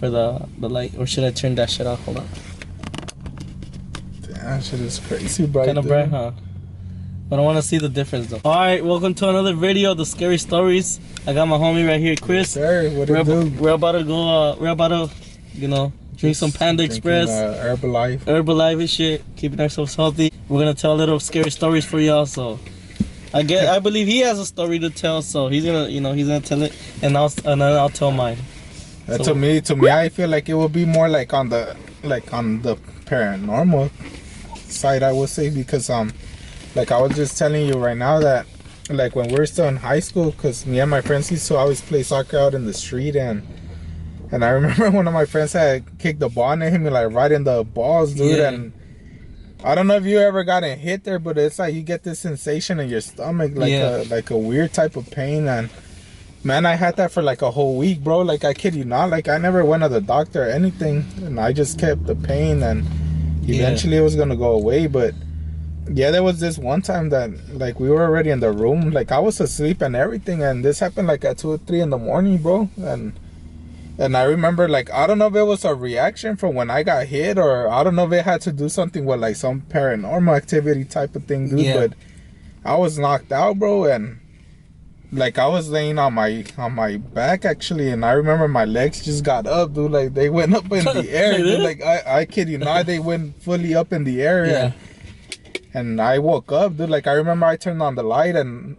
for the light, or should I turn that shit off? Hold on. Damn, shit is crazy bright. Kind of bright, huh? But I want to see the difference though. All right, welcome to another video, the scary stories. I got my homie right here, Chris. Yes, sir. What it do? We're about to go. We're about to, you know, drink some Panda Express, Herbalife and shit, keeping ourselves healthy. We're gonna tell a little scary stories for y'all. So I believe he has a story to tell. So he's gonna, you know, he's gonna tell it, and then I'll tell mine. So, to me, I feel like it would be more like on the paranormal side, I would say, because like I was just telling you right now that like when we were still in high school, because me and my friends used to always play soccer out in the street, and I remember one of my friends had kicked the ball and hit me like right in the balls, dude. Yeah. And I don't know if you ever gotten hit there, but it's like you get this sensation in your stomach, like a weird type of pain. And man, I had that for like a whole week, bro. Like, I kid you not. Like, I never went to the doctor or anything, and I just kept the pain, and eventually it was gonna go away. But yeah, there was this one time that like we were already in the room, like I was asleep and everything, and this happened like at 2 or 3 in the morning, bro. And I remember, like, I don't know if it was a reaction from when I got hit, or I don't know if it had to do something with like some paranormal activity type of thing, dude. But I was knocked out, bro, and like I was laying on my back actually, and I remember my legs just got up, dude. Like they went up in the air, dude. Like I kid you not, they went fully up in the air. Yeah. And I woke up, dude. Like I remember I turned on the light, and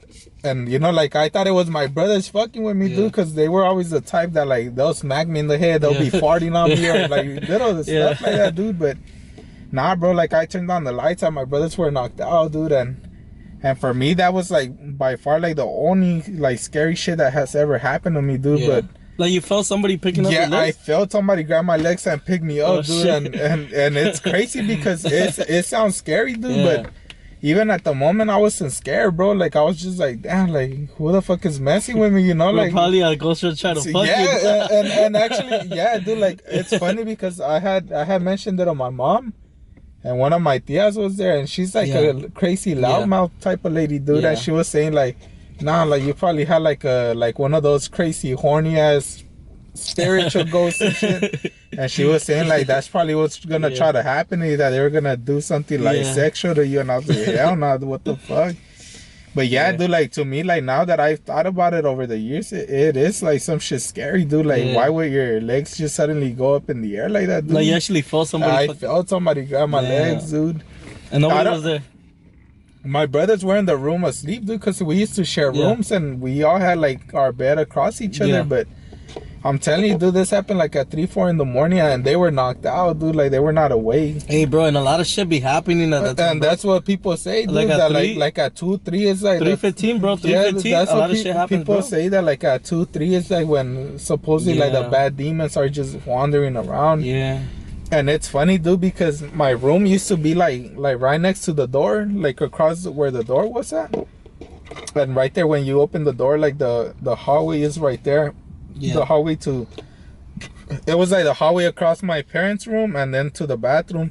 you know, like I thought it was my brothers fucking with me, dude, because they were always the type that like they'll smack me in the head, they'll be farting on me, or like little stuff like that, dude. But nah, bro, like I turned on the lights and my brothers were knocked out, dude. And for me, that was like by far like the only like scary shit that has ever happened to me, dude. But like you felt somebody picking up your legs? I felt somebody grab my legs and pick me up, dude. And it's crazy because it sounds scary, dude. But even at the moment, I wasn't scared, bro. Like I was just like, damn, like who the fuck is messing with me, you know? Like probably a ghost was trying to fuck you. and actually, dude. Like it's funny because I had mentioned it to my mom. And one of my tias was there, and she's like a crazy loudmouth type of lady, dude. And she was saying like, nah, like you probably had like one of those crazy horny ass spiritual ghosts and shit. And she was saying like that's probably what's gonna try to happen to you, that they were gonna do something like sexual to you. And I was like, hell no, what the fuck? But dude, like to me, like now that I've thought about it over the years, it is like some shit scary, dude. Like why would your legs just suddenly go up in the air like that, dude? Like you actually felt somebody? I felt somebody grab my legs, dude. And nobody was there? My brothers were in the room asleep, dude, because we used to share rooms, and we all had like our bed across each other. But I'm telling you, dude, this happened like at 3, 4 in the morning, and they were knocked out, dude. Like they were not awake. Hey, bro, and a lot of shit be happening at that time. And that's what people say, dude. Like at 2, 3 is like 3:15, bro. 3:15. That's a lot what of shit happens, people say, that like at 2, 3 is like when supposedly like the bad demons are just wandering around. Yeah. And it's funny, dude, because my room used to be like right next to the door, like across where the door was at. And right there, when you open the door, like the hallway is right there. The hallway it was like the hallway across my parents' room and then to the bathroom.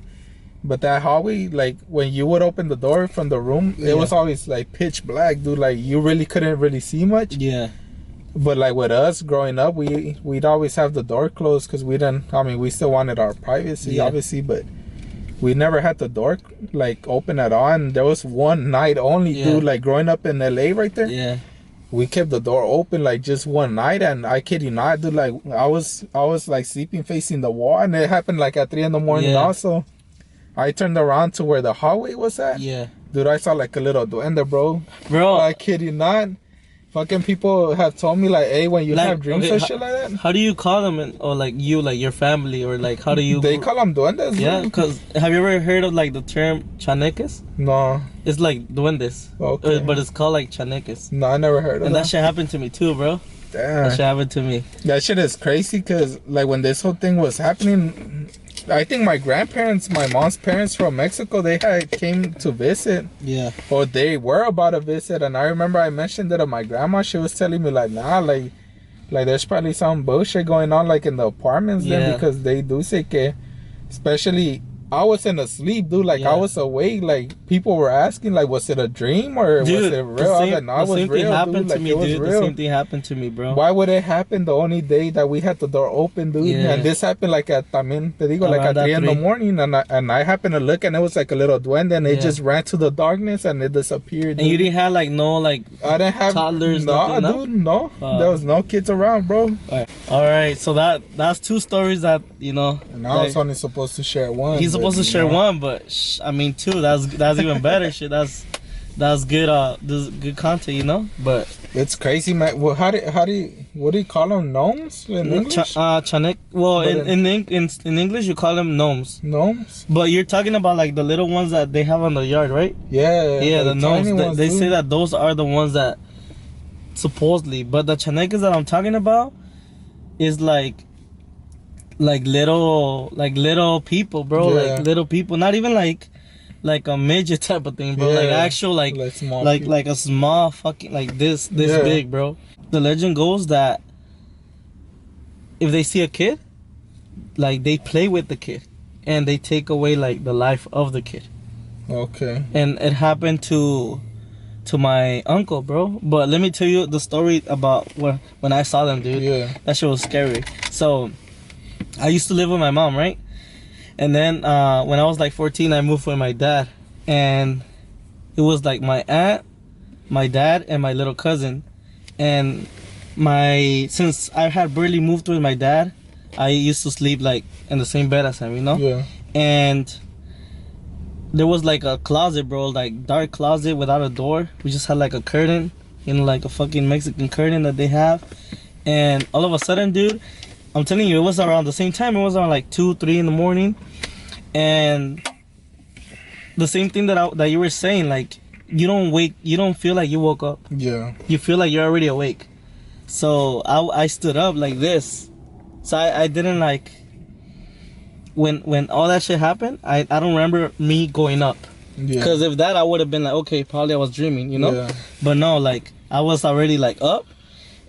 But that hallway, like when you would open the door from the room, it was always like pitch black, dude. Like you really couldn't really see much. Yeah. But like with us growing up, we'd always have the door closed because we didn't. I mean, we still wanted our privacy, obviously, but we never had the door like open at all. And there was one night only, dude. Like growing up in LA, right there. Yeah. We kept the door open like just one night, and I kid you not, dude. Like I was like sleeping facing the wall, and it happened like at 3 in the morning. Also, I turned around to where the hallway was at. Yeah. Dude, I saw like a little duende, bro. I kid you not. Fucking people have told me like, hey, when you have dreams or shit like that. How do you call them? Or like you, like your family, or like how do you? They call them duendes. Yeah, because have you ever heard of like the term chaneques? No. It's like duendes. Okay. But it's called like chaneques. No, I never heard of that. And that shit happened to me too, bro. Damn. That shit happened to me. That shit is crazy because like when this whole thing was happening, I think my grandparents, my mom's parents from Mexico, they had came to visit. Yeah. Or they were about to visit, and I remember I mentioned that to my grandma. She was telling me like, nah, like there's probably some bullshit going on like in the apartments there, because they do say que, especially I wasn't asleep, dude. Like I was awake. Like people were asking, like, was it a dream or dude, was it real? I was like, no, it was real, dude. Like it was real. The same thing happened to me, bro. Why would it happen the only day that we had the door open, dude? Yeah. And this happened like at también te digo, like at 3 in the morning, and I happened to look and it was like a little duende and it just ran to the darkness and it disappeared. Dude. And you didn't have like no like I didn't have toddlers, no, nothing, dude, no. There was no kids around, bro. All right, so that's 2 stories that you know. And I was only supposed to share one. He's supposed to share one, but I mean 2. That's even better. Shit, that's good. This good content, you know. But it's crazy, man. Well, what do you call them? Gnomes in English? Chanek. Well, in English you call them gnomes. Gnomes. But you're talking about like the little ones that they have on the yard, right? Yeah. Yeah, the gnomes. They say that those are the ones that supposedly. But the chanekas that I'm talking about is like little people, bro. Yeah. Like little people. Not even like a midget type of thing, bro. Yeah. Like actual like a small fucking like this big, bro. The legend goes that if they see a kid, like they play with the kid and they take away like the life of the kid. Okay. And it happened to my uncle, bro. But let me tell you the story about when I saw them, dude. Yeah. That shit was scary. So I used to live with my mom, right? And then when I was like 14, I moved with my dad. And it was like my aunt, my dad, and my little cousin. And since I had barely moved with my dad, I used to sleep like in the same bed as him, you know? Yeah. And there was like a closet, bro, like dark closet without a door. We just had like a curtain, you know, like a fucking Mexican curtain that they have. And all of a sudden, dude, I'm telling you, it was around the same time. It was around like 2, 3 in the morning. And the same thing that you were saying, like, you don't feel like you woke up. Yeah. You feel like you're already awake. So I stood up like this. So I didn't like, when all that shit happened, I don't remember me going up. Yeah. Because if that, I would have been like, okay, probably I was dreaming, you know? Yeah. But no, like, I was already like up.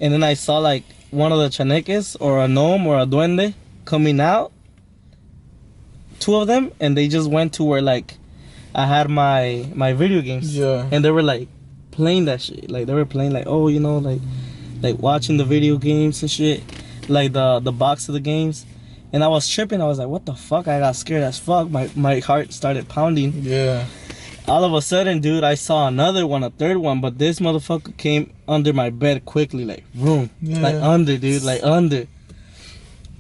And then I saw like one of the chaneques or a gnome or a duende coming out. 2 of them, and they just went to where like I had my video games. Yeah. And they were like playing that shit. Like they were playing like, oh, you know, like watching the video games and shit. Like the box of the games. And I was tripping. I was like, what the fuck? I got scared as fuck. My heart started pounding. Yeah. All of a sudden, dude, I saw another one, a third one, but this motherfucker came under my bed quickly, like, boom. Yeah. Like under, dude, like under.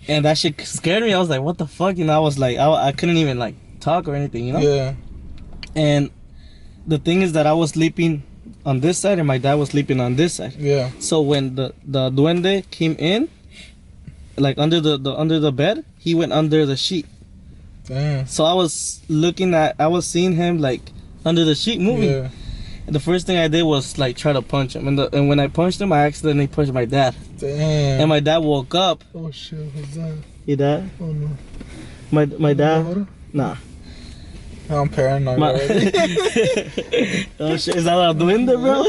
And that shit scared me. I was like, what the fuck? You know, I was like, I couldn't even like talk or anything, you know? Yeah. And the thing is that I was sleeping on this side and my dad was sleeping on this side. Yeah. So when the duende came in, like under the bed, he went under the sheet. Damn. So I was seeing him like under the sheet moving. Yeah. And the first thing I did was like try to punch him. And when I punched him, I accidentally punched my dad. Damn. And my dad woke up. Oh shit, what's that? Your dad? Oh no. My dad? Nah. I'm paranoid already. Oh shit, is that a duende, bro?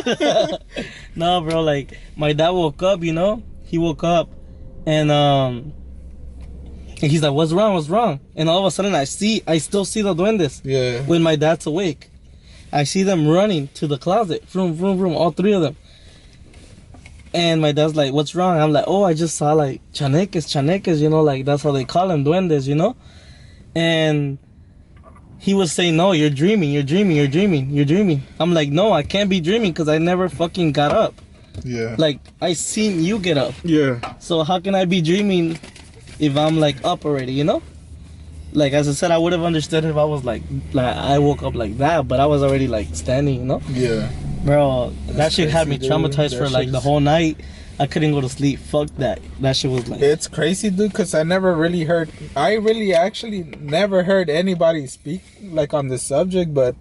No, bro, like my dad woke up, you know? He woke up and he's like, what's wrong? And all of a sudden I still see the duendes. Yeah. When my dad's awake. I see them running to the closet. Vroom, vroom, vroom, all 3 of them. And my dad's like, what's wrong? I'm like, oh, I just saw like chaneques, you know, like that's how they call them, duendes, you know? And he was saying, no, you're dreaming. I'm like, no, I can't be dreaming because I never fucking got up. Yeah. Like, I seen you get up. Yeah. So how can I be dreaming if I'm like up already, you know? Like, as I said, I would have understood if I was like I woke up like that, but I was already like standing, you know? Yeah. Bro, that shit had me traumatized for like the whole night. I couldn't go to sleep. Fuck that. That shit was like... It's crazy, dude, because I really actually never heard anybody speak like on this subject, but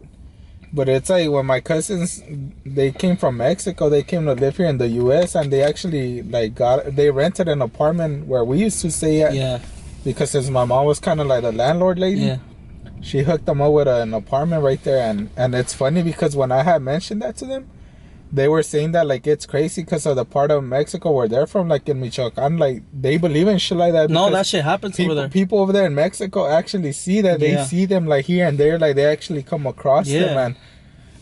it's like when my cousins, they came from Mexico, they came to live here in the US, and they actually like they rented an apartment where we used to stay at. Yeah. Because since my mom was kind of like the landlord lady, yeah, she hooked them up with an apartment right there. And it's funny because when I had mentioned that to them, they were saying that like it's crazy because of the part of Mexico where they're from, like in Michoacan, like they believe in shit like that. No, that shit happens over there. People over there in Mexico actually see that. They see them like here and there, like they actually come across them. And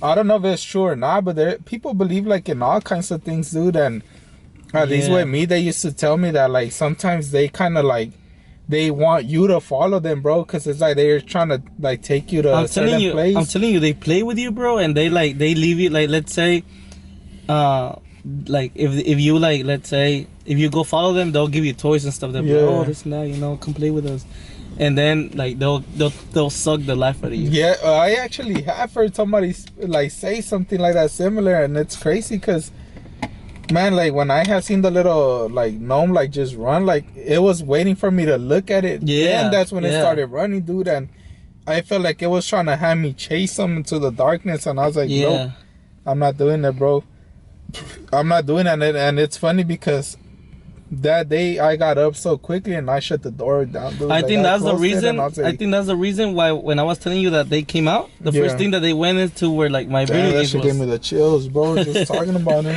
I don't know if it's true or not, but people believe like in all kinds of things, dude. And at least with me, they used to tell me that like sometimes they kind of like they want you to follow them, bro, because it's like they're trying to like take you to a certain place. I'm telling you, they play with you, bro, and they leave you, like, let's say, like if you like, let's say if you go follow them, they'll give you toys and stuff. They'll be like, oh, this and that, you know, come play with us, and then like they'll suck the life out of you. Yeah, I actually have heard somebody like say something like that similar, and it's crazy because, man, like when I have seen the little like gnome like just run, like it was waiting for me to look at it. Yeah, and that's when it started running, dude. And I felt like it was trying to have me chase them into the darkness, and I was like, nope, I'm not doing it, bro. I'm not doing it. And it's funny because that day I got up so quickly and I shut the door down, dude. I think that's the reason. I think that's the reason why when I was telling you that they came out, the first thing that they went into were like my video games. That shit gave me the chills, bro. Just talking about it.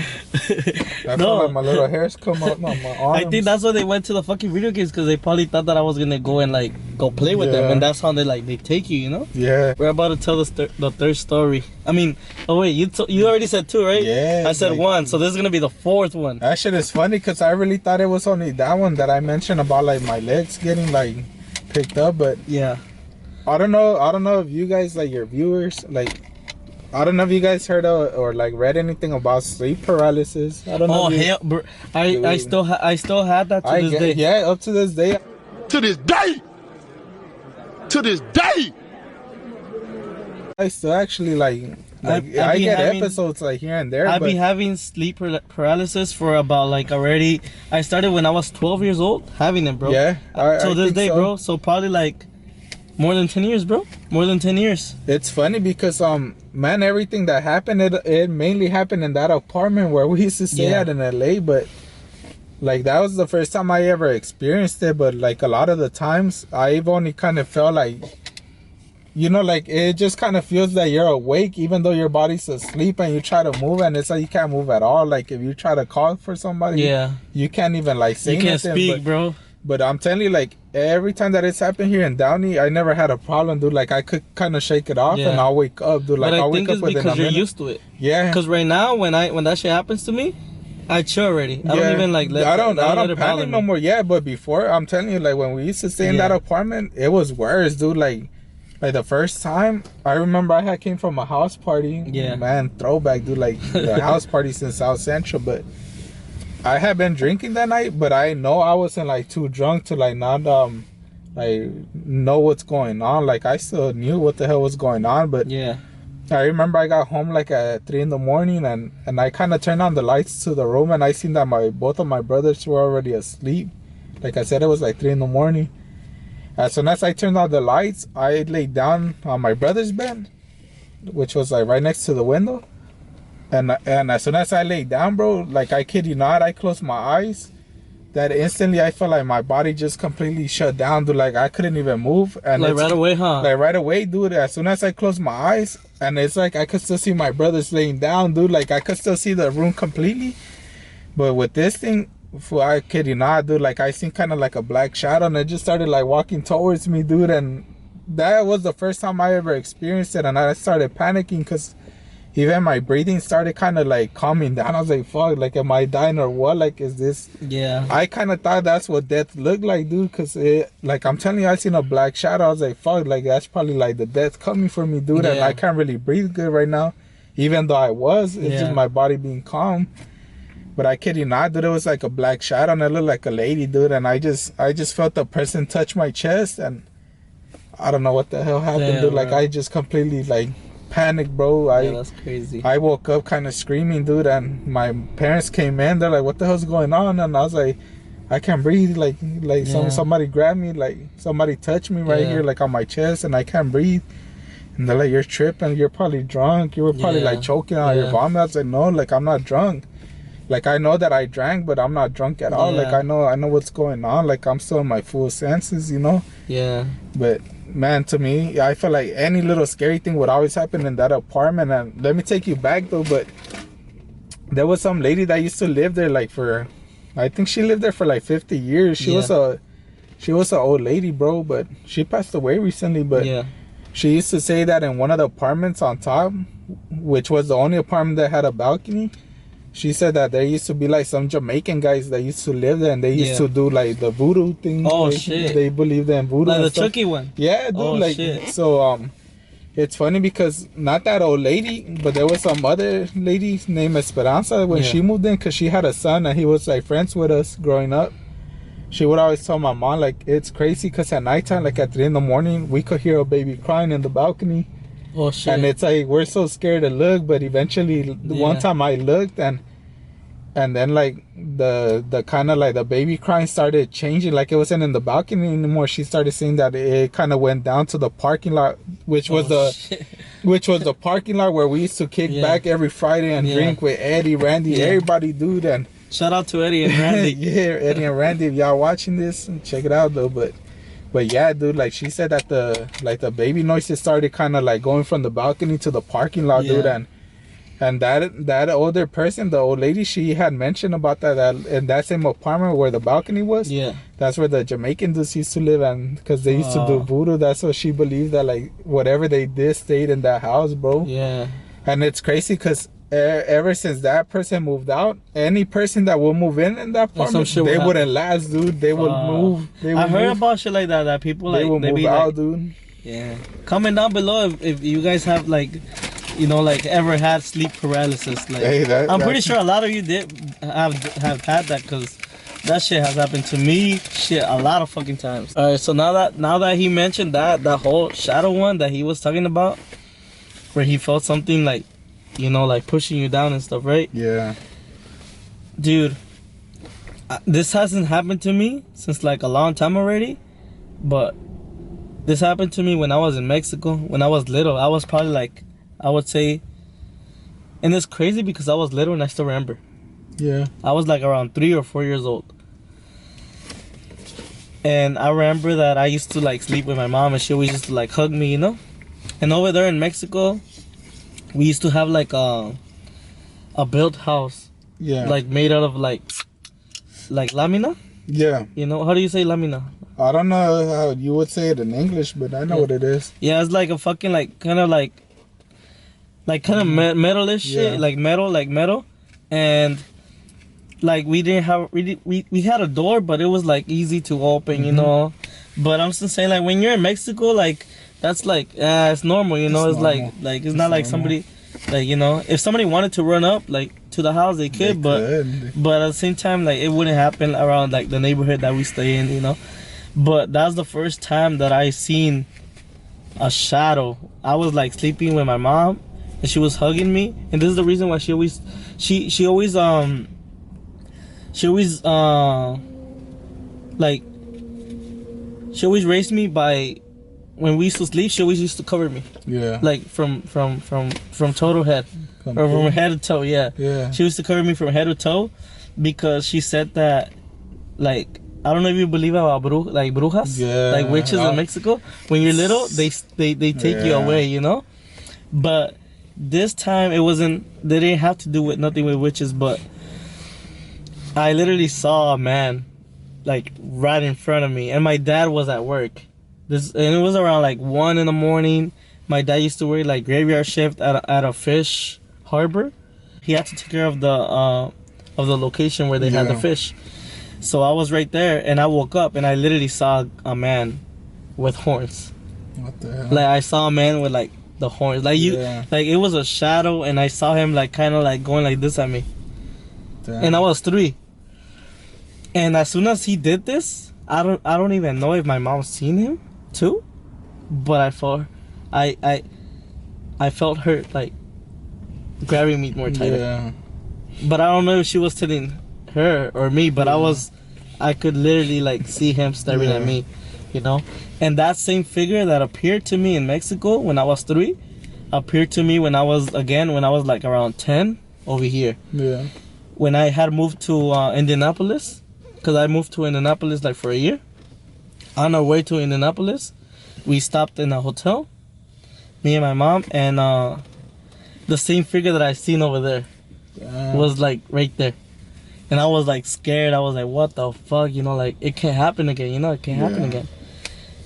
I felt like my little hairs come up on my arms. I think that's why they went to the fucking video games, because they probably thought that I was gonna go and like go play with them, and that's how they take you, you know. Yeah. We're about to tell the third story. I mean, oh wait, you already said 2, right? Yeah. I said like, 1, so this is gonna be the 4th one. That shit is funny because I really thought it was only that one that I mentioned about like my legs getting like picked up, but yeah, I don't know if you guys, like your viewers, like I don't know if you guys heard or like read anything about sleep paralysis. I don't know. Oh hell, bro. I still had that to this day. Yeah, up to this day. To this day. To this day. I still actually like I get episodes like here and there. I've been having sleep paralysis for about like already. I started when I was 12 years old having it, bro. Yeah. Till this day, bro. So probably like more than 10 years, bro. More than 10 years. It's funny because man, everything that happened, it mainly happened in that apartment where we used to stay at in LA, but like that was the first time I ever experienced it. But like a lot of the times I've only kind of felt like, you know, like it just kind of feels that you're awake even though your body's asleep, and you try to move and it's like you can't move at all. Like if you try to call for somebody, you can't even like say anything. You can't speak, bro. But I'm telling you, like every time that it's happened here in Downey, I never had a problem, dude. Like I could kind of shake it off and I'll wake up, dude. Like but I'll wake up within a minute. Because you're used to it. Yeah. Because right now when that shit happens to me, I chill already. I don't even like I don't panic no more. Yeah, but before, I'm telling you, like when we used to stay in that apartment, it was worse, dude. Like the first time, I remember I came from a house party. Yeah. Man, throwback, dude. Like the house party in South Central, but I had been drinking that night, but I know I wasn't like too drunk to like not like know what's going on. Like I still knew what the hell was going on, but I remember I got home like at 3 in the morning, and I kind of turned on the lights to the room, and I seen that both of my brothers were already asleep. Like I said, it was like 3 in the morning. As soon as I turned on the lights, I laid down on my brother's bed, which was like right next to the window. And as soon as I laid down, bro, like I kid you not, I closed my eyes. That instantly I felt like my body just completely shut down, dude. Like I couldn't even move. And like right away, huh? Like right away, dude. As soon as I closed my eyes, and it's like I could still see my brothers laying down, dude. Like I could still see the room completely. But with this thing, I kid you not, dude, like I seen kind of like a black shadow, and it just started like walking towards me, dude. And that was the first time I ever experienced it, and I started panicking because even my breathing started kind of like calming down. I was like, fuck, like am I dying or what? Like is this? Yeah. I kind of thought that's what death looked like, dude, because it, like I'm telling you, I seen a black shadow. I was like, fuck, like that's probably like the death coming for me, dude. And I can't really breathe good right now, even though I was. It's just my body being calm. But I kid you not, dude, it was like a black shadow, and it looked like a lady, dude. And I just felt the person touch my chest, and I don't know what the hell happened, dude. Like I just completely like panicked, bro. That's crazy. I woke up kind of screaming, dude, and my parents came in. They're like, what the hell's going on? And I was like, I can't breathe. Like somebody grabbed me, like somebody touched me right here, like on my chest, and I can't breathe. And they're like, you're tripping, you're probably drunk, you were probably like choking on your vomit. I was like, no, like I'm not drunk. Like I know that I drank, but I'm not drunk at all. Like I know what's going on. Like I'm still in my full senses, you know. Yeah. But man, to me, I feel like any little scary thing would always happen in that apartment. And let me take you back though. But there was some lady that used to live there like for, I think she lived there for like 50 years. She was a old lady, bro, but she passed away recently. But she used to say that in one of the apartments on top, which was the only apartment that had a balcony, she said that there used to be like some Jamaican guys that used to live there, and they used to do like the voodoo thing. Oh, shit. They believed in voodoo. Like and the stuff. Chucky one. Yeah, dude. Oh, like shit. So it's funny because not that old lady, but there was some other lady named Esperanza when she moved in, because she had a son and he was like friends with us growing up. She would always tell my mom like it's crazy because at nighttime, like at 3 a.m, we could hear a baby crying in the balcony. Oh shit! And it's like we're so scared to look, but eventually one time I looked and then like the kind of like the baby crying started changing, like it wasn't in the balcony anymore. She started seeing that it kind of went down to the parking lot, which was the parking lot where we used to kick back every Friday and drink with Eddie, Randy, everybody, dude. And shout out to Eddie and Randy. Eddie and Randy, if y'all watching this, check it out though. But yeah, dude, like she said that the baby noises started kind of like going from the balcony to the parking lot, dude. And that older person, the old lady, she had mentioned about that in that same apartment where the balcony was. Yeah, that's where the Jamaican dudes used to live, and because they used to do voodoo, that's what she believed, that like whatever they did stayed in that house, bro. Yeah, and it's crazy because ever since that person moved out, any person that will move in that apartment, they wouldn't last, dude. They would move. I heard about shit like that people like they will move out, dude. Yeah, comment down below if you guys have like, you know, like ever had sleep paralysis. Like, I'm pretty sure a lot of you did have had that, because that shit has happened to me a lot of fucking times. All right, so now that he mentioned that whole shadow one that he was talking about, where he felt something like, you know, like pushing you down and stuff, right? Yeah. Dude, this hasn't happened to me since like a long time already, but this happened to me when I was in Mexico, when I was little. I was probably like, I would say, and it's crazy because I was little and I still remember. Yeah. I was like around 3 or 4 years old. And I remember that I used to like sleep with my mom, and she always used to like hug me, you know? And over there in Mexico, we used to have like a built house. Yeah. Like made out of like lamina. Yeah. You know, how do you say lamina? I don't know how you would say it in English, but I know what it is. Yeah, it's like a fucking like kind of metalish shit, like metal. And like we didn't have we had a door, but it was like easy to open, you know. But I'm just saying, like when you're in Mexico, like that's like it's normal, you know. It's normal. like it's not like somebody, like, you know, if somebody wanted to run up like to the house, they could, but at the same time, like it wouldn't happen around like the neighborhood that we stay in, you know. But that's the first time that I seen a shadow. I was like sleeping with my mom, and she was hugging me, and this is the reason why she always raised me by, when we used to sleep, she always used to cover me. Yeah. Like from total head. Or from head to toe, yeah. She used to cover me from head to toe, because she said that, like, I don't know if you believe about brujas, like witches in Mexico. When you're little, they take you away, you know. But this time it wasn't. They didn't have to do with nothing with witches, but I literally saw a man, like right in front of me, and my dad was at work. And it was around like 1 a.m. My dad used to work like graveyard shift at a fish harbor. He had to take care of the location where they had the fish. So I was right there, and I woke up, and I literally saw a man with horns. What the hell? Like I saw a man with like the horns, like like it was a shadow, and I saw him like kind of like going like this at me. Damn. And I was 3. And as soon as he did this, I don't even know if my mom seen him too, but I felt her like grabbing me more tighter. Yeah. But I don't know if she was telling her or me, but I could literally like see him staring at me, you know. And that same figure that appeared to me in Mexico when I was 3 appeared to me when I was like around 10 over here. Yeah. When I had moved to Indianapolis, because I moved to Indianapolis like for a year. On our way to Indianapolis, we stopped in a hotel, me and my mom, and the same figure that I seen over there. was like right there. And I was like scared. I was like, what the fuck? You know, like it can't happen again. You know, it can't happen again.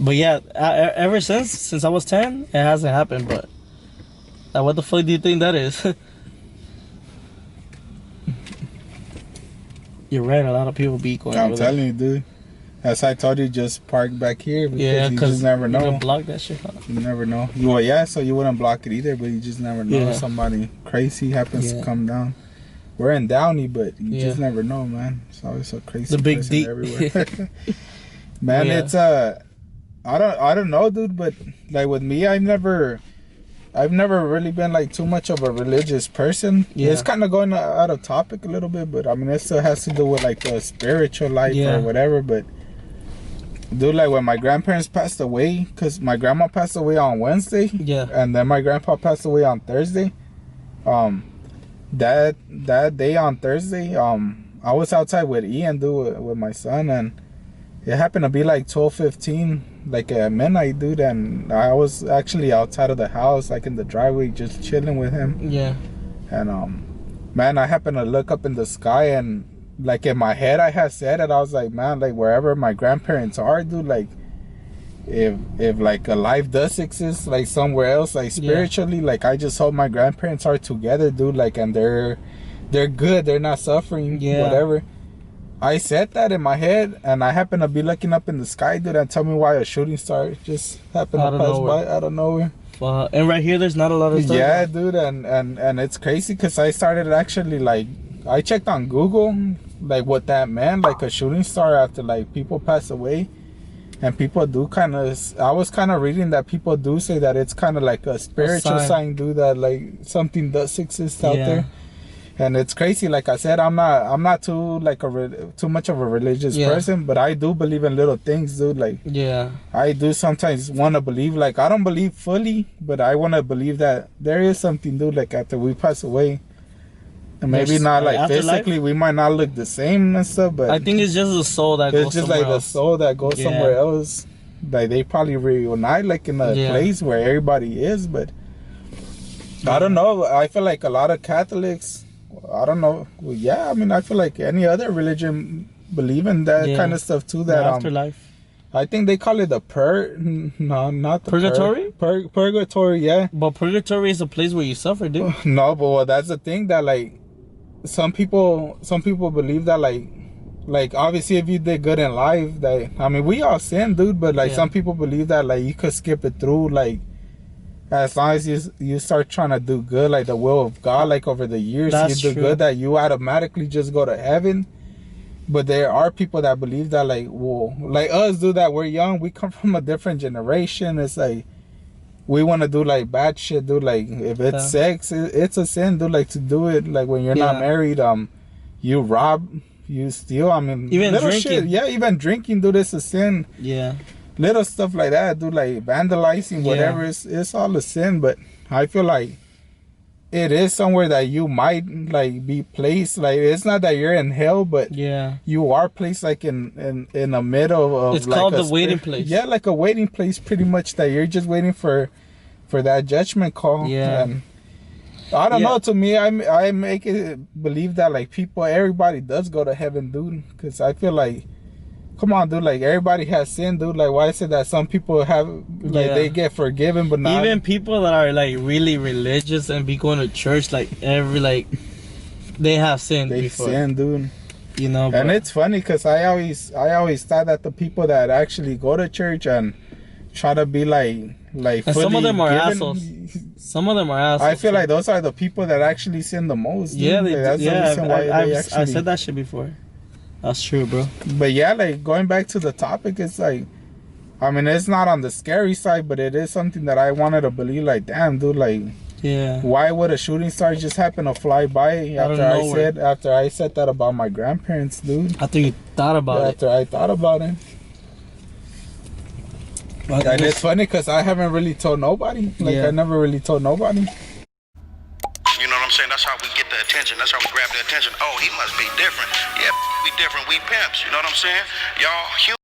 But yeah, ever since I was 10, it hasn't happened. But what the fuck do you think that is? You're right. A lot of people be going. I'm telling you, dude. As I told you, just park back here because you just never know. You can block that shit. Huh? You never know. Well, yeah, so you wouldn't block it either, but you just never know. Yeah. Somebody crazy happens to come down. We're in Downey, but you just never know, man. It's always so crazy. The big deep everywhere. Man, it's I don't know, dude, but like with me, I've never really been like too much of a religious person. Yeah. It's kind of going out of topic a little bit, but I mean, it still has to do with like the spiritual life or whatever. But dude, like when my grandparents passed away, because my grandma passed away on Wednesday, and then my grandpa passed away on Thursday. That day on Thursday, I was outside with Ian, dude, with my son, and it happened to be like 12:15, like at midnight, dude, and I was actually outside of the house, like in the driveway, just chilling with him. Yeah. And man, I happened to look up in the sky, and like in my head, I had said it. I was like, man, like wherever my grandparents are, dude, like if like a life does exist, like somewhere else, like spiritually, like I just hope my grandparents are together, dude, like, and they're good, they're not suffering, whatever. I said that in my head, and I happened to be looking up in the sky, dude, and tell me why a shooting star just happened to pass by out of nowhere. And right here, there's not a lot of stuff. Yeah, dude, and it's crazy because I started actually like I checked on Google like what that meant, like a shooting star after like people pass away, and people do kind of. I was kind of reading that people do say that it's kind of like a spiritual sign, dude, that like something does exist out there. And it's crazy. Like I said, I'm not too like too much of a religious person, but I do believe in little things, dude. Like I do sometimes want to believe. Like I don't believe fully, but I want to believe that there is something, dude. Like after we pass away, and maybe not like physically, we might not look the same and stuff. But I think it's just the soul that goes somewhere else. It's just like the soul that goes somewhere else. Like they probably reunite, like in a place where everybody is. But I don't know. I feel like a lot of Catholics. I don't know. Well, I mean, I feel like any other religion believe in that kind of stuff too. That afterlife. I think they call it the not the purgatory. Purgatory, yeah. But purgatory is a place where you suffer, dude. No, but well, that's the thing that like some people believe that like obviously if you did good in life, that I mean we all sin, dude. But like some people believe that like you could skip it through, like. As long as you start trying to do good, like the will of God, like over the years, you do good, that you automatically just go to heaven. But there are people that believe that, like, well, like us, do that. We're young. We come from a different generation. It's like we want to do like bad shit, dude. Like if it's sex, it's a sin, dude. Like to do it, like when you're not married, you rob, you steal. I mean, even little drinking. shit. Even drinking, dude, it's a sin. Yeah. Little stuff like that, dude, like vandalizing, whatever, it's all a sin. But I feel like it is somewhere that you might like be placed. Like it's not that you're in hell, but you are placed like in the middle of. It's like called the waiting place. Yeah, like a waiting place, pretty much. That you're just waiting for that judgment call. Yeah. And I don't know. To me, I make it believe that like everybody does go to heaven, dude. Because I feel like. Come on, dude. Like everybody has sin, dude. Like why is it that some people have like they get forgiven, but not even people that are like really religious and be going to church like they have sinned. They sin, dude. You know, and it's funny because I always thought that the people that actually go to church and try to be like and some of them are assholes. Some of them are assholes. I feel like those are the people that actually sin the most. Dude. Yeah, that's the reason why I said that shit before. That's true, bro. But yeah, like going back to the topic, it's like, I mean, it's not on the scary side, but it is something that I wanted to believe. Like, damn, dude, like, why would a shooting star just happen to fly by after I said that about my grandparents, dude? After you thought about it. After I thought about it. And it's funny because I haven't really told nobody. Like, I never really told nobody. You know what I'm saying? That's how we get the attention. That's how we grab the attention. Oh, he must be different. Yeah, we different. We pimps. You know what I'm saying? Y'all